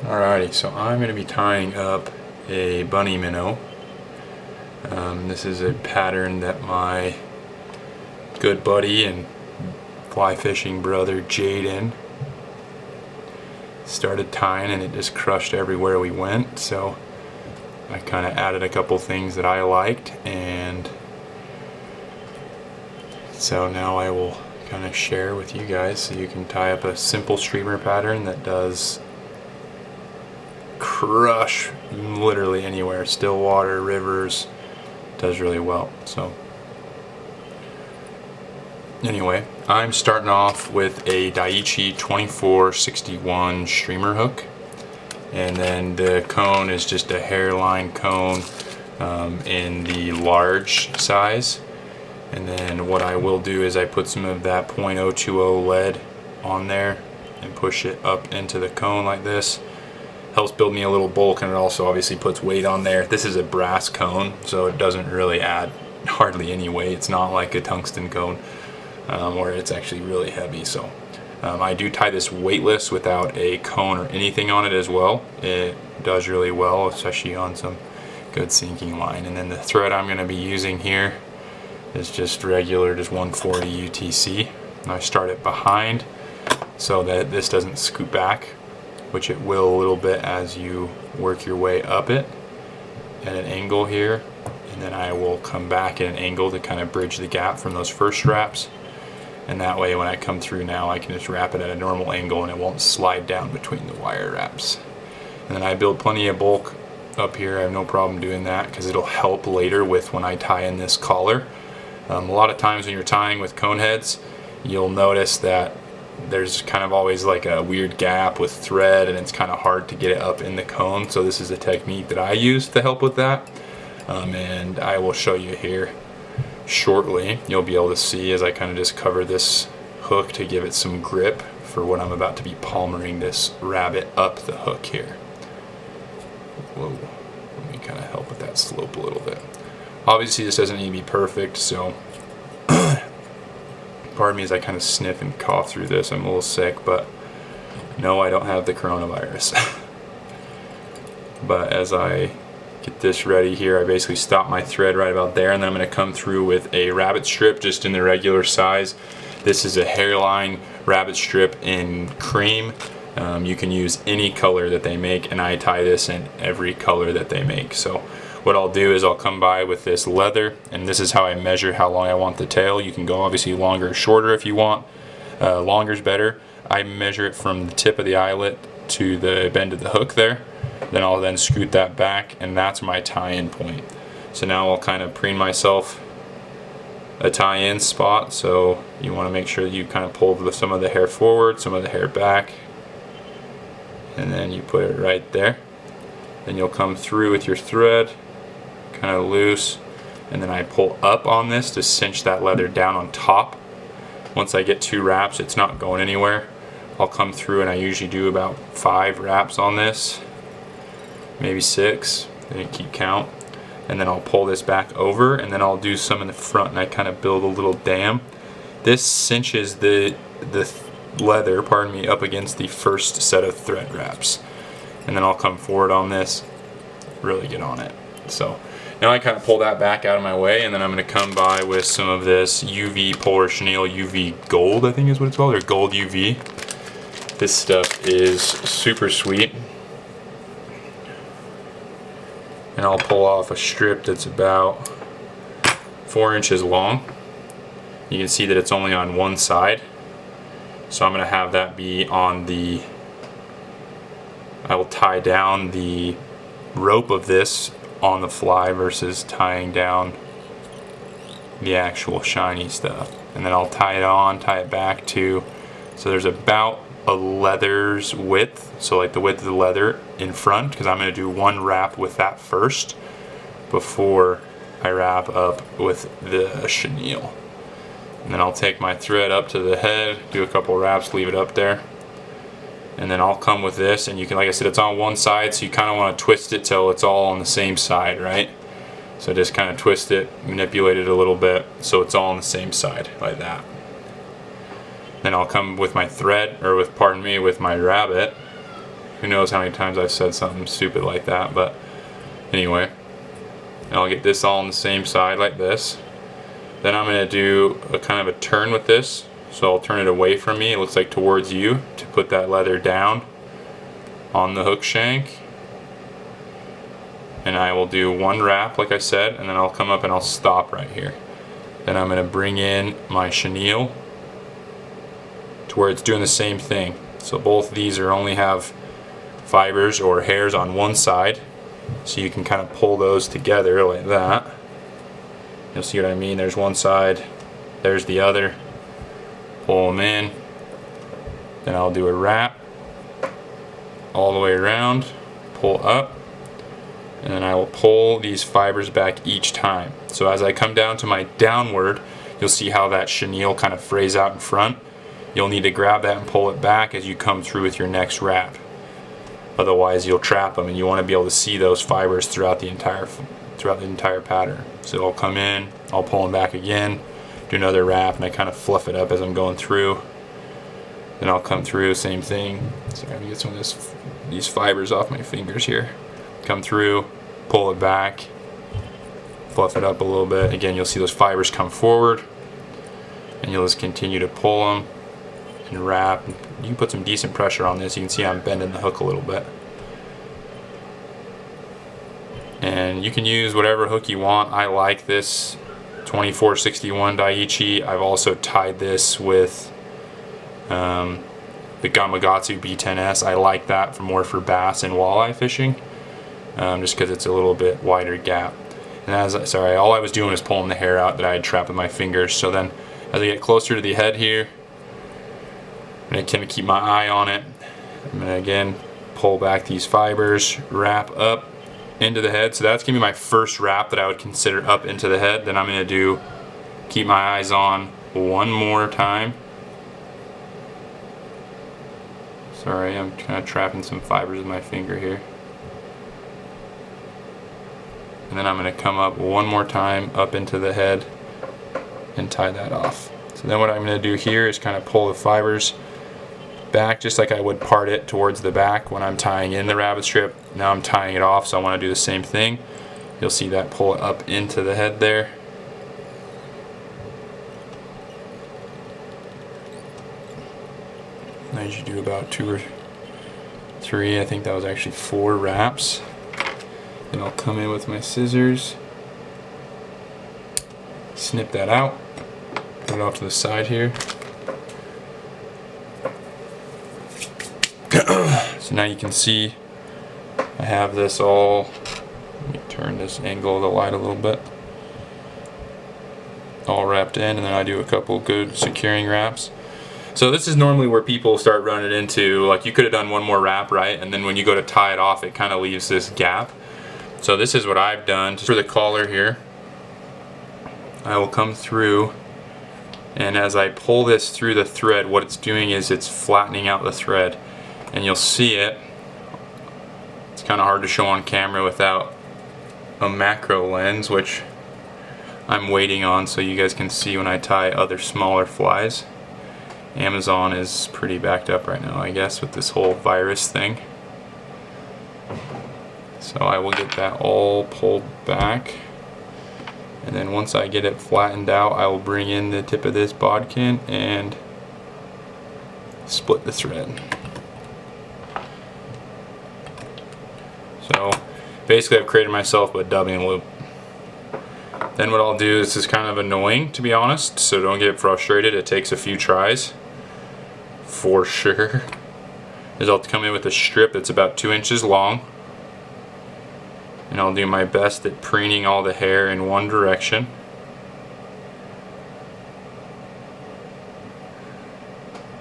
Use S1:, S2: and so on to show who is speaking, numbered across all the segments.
S1: Alrighty, so I'm going to be tying up a bunny minnow. This is a pattern that my good buddy and fly fishing brother Jaden started tying, and it just crushed everywhere we went. So I kind of added a couple things that I liked, and so now I will kind of share with you guys so you can tie up a simple streamer pattern that does crush literally anywhere, still water, rivers, does really well. So anyway, I'm starting off with a Daiichi 2461 streamer hook, and then the cone is just a hairline cone in the large size. And then what I will do is I put some of that .020 lead on there and push it up into the cone like this. Helps build me a little bulk, and it also obviously puts weight on there. This is a brass cone, so it doesn't really add hardly any weight. It's not like a tungsten cone where it's actually really heavy. So I do tie this weightless without a cone or anything on it as well. It does really well, especially on some good sinking line. And then the thread I'm going to be using here is just regular, just 140 UTC. And I start it behind so that this doesn't scoot back, which it will a little bit as you work your way up it at an angle here, and then I will come back at an angle to kind of bridge the gap from those first wraps, and that way when I come through now I can just wrap it at a normal angle and it won't slide down between the wire wraps. And then I build plenty of bulk up here. I have no problem doing that because it'll help later with when I tie in this collar. A lot of times when you're tying with cone heads, you'll notice that there's kind of always like a weird gap with thread, and it's kind of hard to get it up in the cone. So this is a technique that I use to help with that, and I will show you here shortly. You'll be able to see as I kind of just cover this hook to give it some grip for when I'm about to be palmering this rabbit up the hook here. Whoa, let me kind of help with that slope a little bit. Obviously this doesn't need to be perfect, so pardon me as I kind of sniff and cough through this. I'm a little sick, but no, I don't have the coronavirus. But as I get this ready here, I basically stop my thread right about there, and then I'm going to come through with a rabbit strip just in the regular size. This is a hairline rabbit strip in cream. You can use any color that they make, and I tie this in every color that they make. So what I'll do is I'll come by with this leather, and this is how I measure how long I want the tail. You can go obviously longer or shorter if you want. Longer is better. I measure it from the tip of the eyelet to the bend of the hook there. Then I'll then scoot that back, and that's my tie-in point. So now I'll kind of preen myself a tie-in spot. So you want to make sure that you kind of pull some of the hair forward, some of the hair back, and then you put it right there. Then you'll come through with your thread kind of loose, and then I pull up on this to cinch that leather down on top. Once I get 2 wraps, it's not going anywhere. I'll come through, and I usually do about 5 wraps on this, maybe 6, then keep count, and then I'll pull this back over, and then I'll do some in the front, and I kind of build a little dam. This cinches the leather, pardon me, up against the first set of thread wraps, and then I'll come forward on this, really get on it. So now I kind of pull that back out of my way, and then I'm going to come by with some of this UV Polar Chenille UV Gold, I think is what it's called, or Gold UV. This stuff is super sweet. And I'll pull off a strip that's about 4 inches long. You can see that it's only on one side. So I'm going to have that be on the, I will tie down the rope of this on the fly versus tying down the actual shiny stuff. And then I'll tie it on, tie it back to, so there's about a leather's width, so like the width of the leather in front, because I'm going to do 1 wrap with that first before I wrap up with the chenille. And then I'll take my thread up to the head, do a couple wraps, leave it up there, and then I'll come with this, and you can, like I said, it's on one side, so you kind of want to twist it till it's all on the same side, right? So just kind of twist it, manipulate it a little bit so it's all on the same side, like that. Then I'll come with my thread, or with, pardon me, with my rabbit, Who knows how many times I've said something stupid like that, but anyway. And I'll get this all on the same side like this. Then I'm going to do a kind of a turn with this. So I'll turn it away from me, it looks like towards you, to put that leather down on the hook shank. And I will do one wrap like I said, and then I'll come up and I'll stop right here. Then I'm going to bring in my chenille to where it's doing the same thing. So both these only have fibers or hairs on one side, so you can kind of pull those together like that. You'll see what I mean. There's one side, there's the other. Pull them in. Then I'll do a wrap all the way around, pull up, and then I will pull these fibers back each time. So as I come down to my downward, you'll see how that chenille kind of frays out in front. You'll need to grab that and pull it back as you come through with your next wrap. Otherwise you'll trap them, and you want to be able to see those fibers throughout the entire pattern. So I'll come in, I'll pull them back again, do another wrap, and I kind of fluff it up as I'm going through. Then I'll come through, same thing. Sorry, let me get some of these fibers off my fingers here. Come through, pull it back, fluff it up a little bit. Again, you'll see those fibers come forward, and you'll just continue to pull them and wrap. You can put some decent pressure on this. You can see I'm bending the hook a little bit. And you can use whatever hook you want. I like this 2461 Daiichi. I've also tied this with the Gamakatsu B10S. I like that for bass and walleye fishing, just because it's a little bit wider gap. And all I was doing was pulling the hair out that I had trapped with my fingers. So then as I get closer to the head here, I'm going to kind of keep my eye on it. I'm going to again pull back these fibers, wrap up into the head. So that's going to be my first wrap that I would consider up into the head. Then I'm going to keep my eyes on one more time. Sorry, I'm kind of trapping some fibers with my finger here. And then I'm going to come up one more time up into the head and tie that off. So then what I'm going to do here is kind of pull the fibers back just like I would part it towards the back when I'm tying in the rabbit strip. Now I'm tying it off, so I want to do the same thing. You'll see that pull it up into the head there. I usually do about 2 or 3, I think that was actually 4 wraps. Then I'll come in with my scissors, snip that out, put it off to the side here. So now you can see I have this all, let me turn this angle of the light a little bit, all wrapped in, and then I do a couple good securing wraps. So this is normally where people start running into, like, you could have done one more wrap, right? And then when you go to tie it off, it kind of leaves this gap. So this is what I've done for the collar here. I will come through, and as I pull this through the thread, what it's doing is it's flattening out the thread. And you'll see it. It's kind of hard to show on camera without a macro lens, which I'm waiting on so you guys can see when I tie other smaller flies. Amazon is pretty backed up right now, I guess, with this whole virus thing. So I will get that all pulled back, and then once I get it flattened out, I will bring in the tip of this bodkin and split the thread. So basically I've created myself a dubbing loop. Then what I'll do, this is kind of annoying to be honest, so don't get frustrated, it takes a few tries for sure, is I'll come in with a strip that's about 2 inches long, and I'll do my best at preening all the hair in one direction.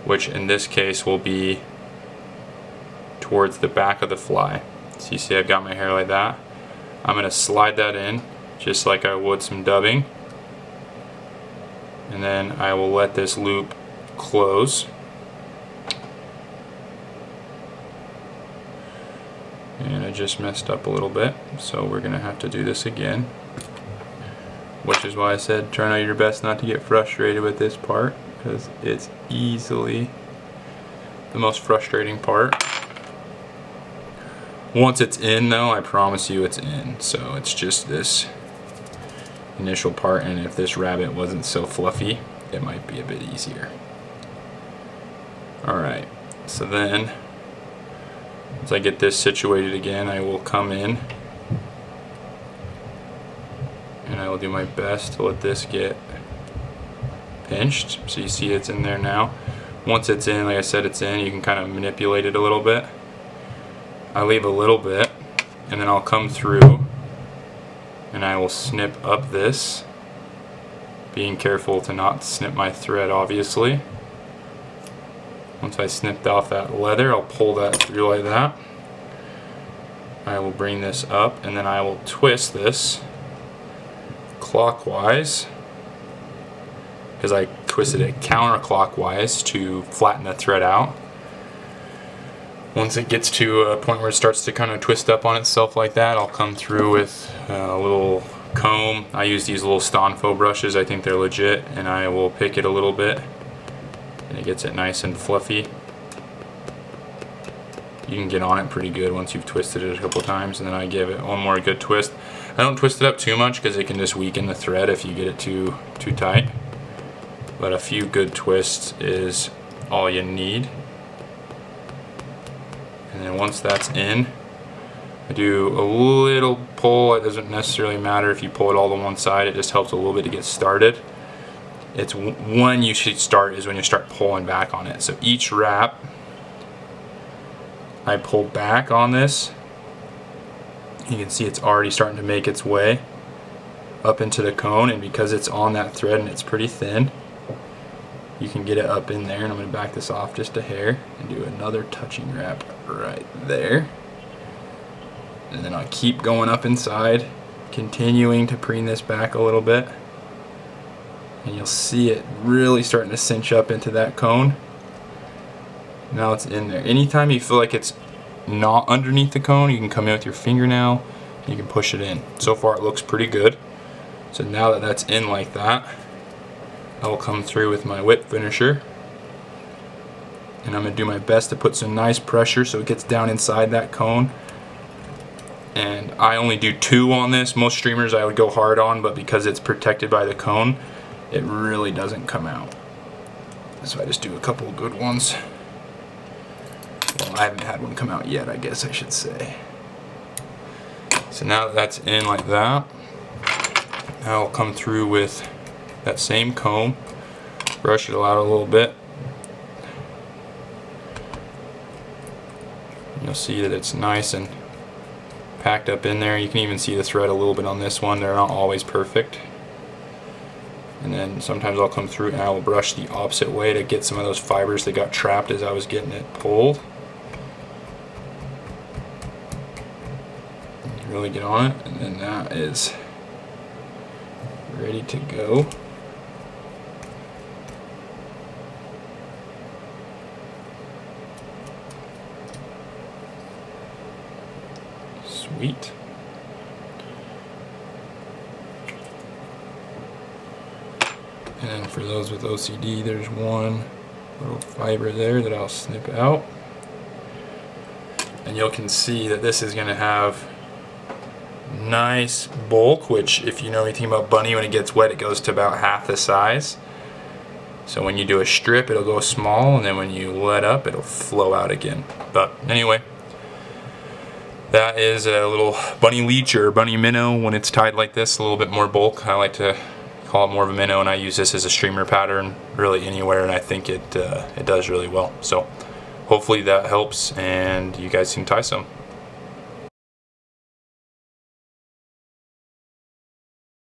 S1: Which in this case will be towards the back of the fly. So you see I've got my hair like that. I'm going to slide that in just like I would some dubbing, and then I will let this loop close. And I just messed up a little bit, so we're going to have to do this again, which is why I said try out your best not to get frustrated with this part, because it's easily the most frustrating part. Once it's in though, I promise you it's in. So it's just this initial part, and if this rabbit wasn't so fluffy, it might be a bit easier. Alright, so then once I get this situated again, I will come in and I will do my best to let this get pinched. So you see it's in there now. Once it's in, like I said, it's in, you can kind of manipulate it a little bit. I leave a little bit, and then I'll come through and I will snip up this, being careful to not snip my thread, obviously. Once I snipped off that leather, I'll pull that through like that. I will bring this up, and then I will twist this clockwise, because I twisted it counterclockwise to flatten the thread out. Once it gets to a point where it starts to kind of twist up on itself like that, I'll come through with a little comb. I use these little Stonfo brushes, I think they're legit, and I will pick it a little bit, and it gets it nice and fluffy. You can get on it pretty good once you've twisted it a couple times, and then I give it one more good twist. I don't twist it up too much because it can just weaken the thread if you get it too tight, but a few good twists is all you need. And then once that's in, I do a little pull. It doesn't necessarily matter if you pull it all to one side, it just helps a little bit to get started. It's when you should start is when you start pulling back on it. So each wrap, I pull back on this. You can see it's already starting to make its way up into the cone, and because it's on that thread and it's pretty thin, you can get it up in there. And I'm going to back this off just a hair and do another touching wrap right there. And then I'll keep going up inside, continuing to preen this back a little bit. And you'll see it really starting to cinch up into that cone. Now it's in there. Anytime you feel like it's not underneath the cone, you can come in with your fingernail and you can push it in. So far it looks pretty good. So now that that's in like that, I will come through with my whip finisher, and I'm going to do my best to put some nice pressure so it gets down inside that cone. And I only do 2 on this. Most streamers I would go hard on, but because it's protected by the cone, it really doesn't come out. So I just do a couple of good ones. Well, I haven't had one come out yet, I guess I should say. So now that that's in like that, now I'll come through with that same comb, brush it out a little bit. You'll see that it's nice and packed up in there. You can even see the thread a little bit on this one. They're not always perfect. And then sometimes I'll come through and I will brush the opposite way to get some of those fibers that got trapped as I was getting it pulled. Really get on it, and then that is ready to go. Sweet. And then for those with OCD, there's one little fiber there that I'll snip out. And you can see that this is going to have nice bulk, which if you know anything about bunny, when it gets wet it goes to about half the size. So when you do a strip it'll go small, and then when you let up it'll flow out again. But anyway, that is a little bunny leech or bunny minnow. When it's tied like this, a little bit more bulk. I like to call it more of a minnow, and I use this as a streamer pattern really anywhere, and I think it does really well. So hopefully that helps and you guys can tie some.